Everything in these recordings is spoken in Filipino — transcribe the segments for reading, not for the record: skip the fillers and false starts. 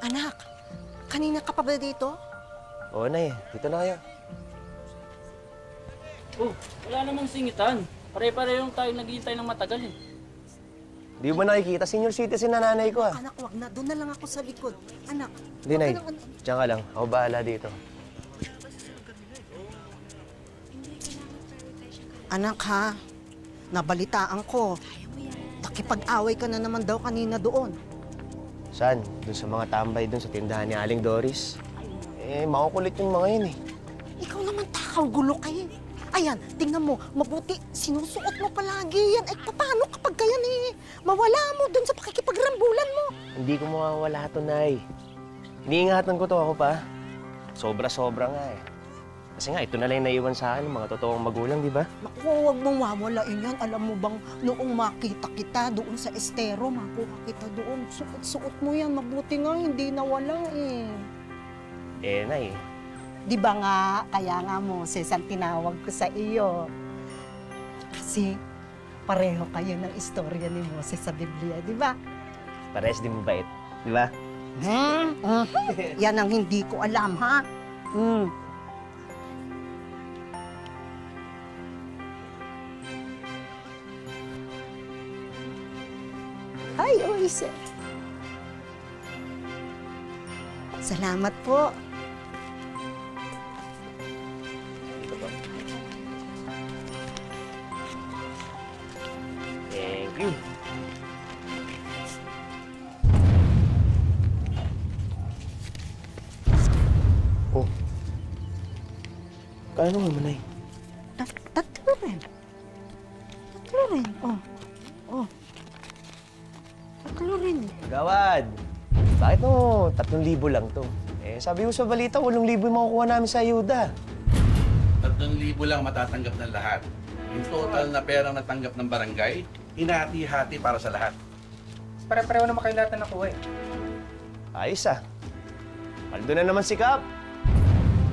Anak, kanina ka pa ba dito? Oo, Nay. Dito na kayo. Oh, wala namang singitan. Pare-parehong tayo naghihintay ng matagal eh. Di mo ba nakikita? Senior citizen na nanay ko ah. Anak, wag na. Doon na lang ako sa likod. Anak. Hindi, Nay. Diyan ka lang. Ako bahala dito. Anak ha, nabalitaan ko. Nakipag-away ka na naman daw kanina doon. Saan? Doon sa mga tambay doon sa tindahan ni Aling Doris. Makukulit yung mga yun eh. Ikaw naman takaw, gulo kayo. Ayan, tingnan mo, mabuti, sinusuot mo palagi yan. Ay, paano kapag ganyan eh? Mawala mo dun sa pakikipagrambulan mo. Hindi ko mawawala to, Nay. Iniingatan ko to ako pa. Sobra-sobra nga eh. Kasi nga, ito na lang yung naiwan sa akin, mga totoong magulang, di ba? Naku, huwag mong wawalain yan. Alam mo bang noong makita kita doon sa estero, makuha kita doon, suot-suot mo yan. Mabuti nga, hindi nawala eh. Nay. Di ba nga, kaya nga Moses ang tinawag ko sa iyo. Kasi pareho kayo ng istorya ni Moses sa Biblia, di ba? Parehas din mabait, di ba? Yan ang hindi ko alam, ha? Hi, Oise. Salamat po. Dito po. Thank you. Oh. Kano mo, Nay? Tatlo rin. Tatlo rin. Oh. Tatlo rin. Gawad! Bakit no? 3,000 lang to. Sabi ko sa balita, 8,000 yung makukuha namin sa ayuda. 3,000 lang matatanggap ng lahat. Yung total na perang natanggap ng barangay, hinati-hati para sa lahat. Pare-pareho naman kayo lahat na nakuha eh. Ayos ah. Paldo na naman si Kap.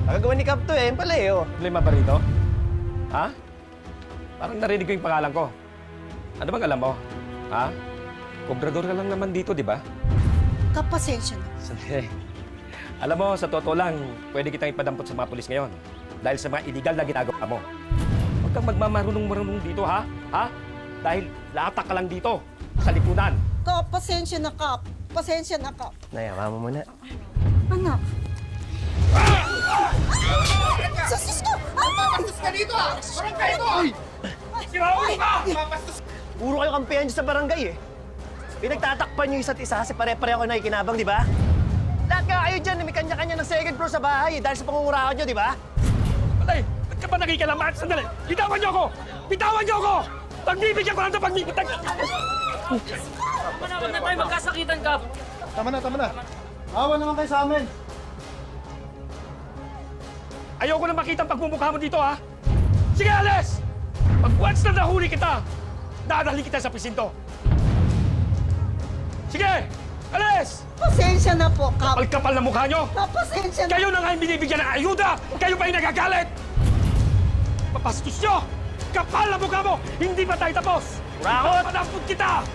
Nakagawa ni Kap to eh. Yan pala eh oh. Problema ba rito? Ha? Parang narinig ko yung pangalan ko. Ano bang alam mo? Ha? Kobrador ka lang naman dito, di ba? Kapasensya na. Sandali. Alam mo, sa totoo lang, pwede kitang ipadampot sa mga pulis ngayon. Dahil sa mga illegal na ginagawa mo. Huwag kang magmamarunong-marunong dito, ha? Ha? Dahil latak ka lang dito, sa lipunan. Kap, pasensya na, Kap. Pasensya na, Kap. Naya, mo muna. Anak. Sus ko! Papastos ka dito ah! Parang kayo to! Sirawan ka! Puro kayo kampihan dyan sa barangay eh. Pinagtatakpan niyo isa't isa kasi pare-pareho na ikinabang, di ba? Lahat nga kayo dyan, may kanya-kanya ng second floor sa bahay dahil sa pangungurahan niyo, di ba? Patay! Ba't ka ba nakikalaman? Sandali! Bitawan niyo ako! Bitawan niyo ako! Pagbibigyan ko lang ito pagbibigyan! Huwag na tayo magkasakitan, Kap. Tama na. Awa naman kayo sa amin. Ayoko na makita ang pagmumukha mo dito, ha? Sige, alis! Pag once na nahuli kita, dadalhin kita sa presinto. Sige! Alis! Pasensya na po, Kap. Kapal-kapal na mukha nyo! Kap, pasensya na. Kayo na nga yung binibigyan ng ayuda! Kayo pa yung nagagalit! Papastos nyo! Kapal na mukha mo! Hindi pa tayo tapos! Rakot! Padampot kita!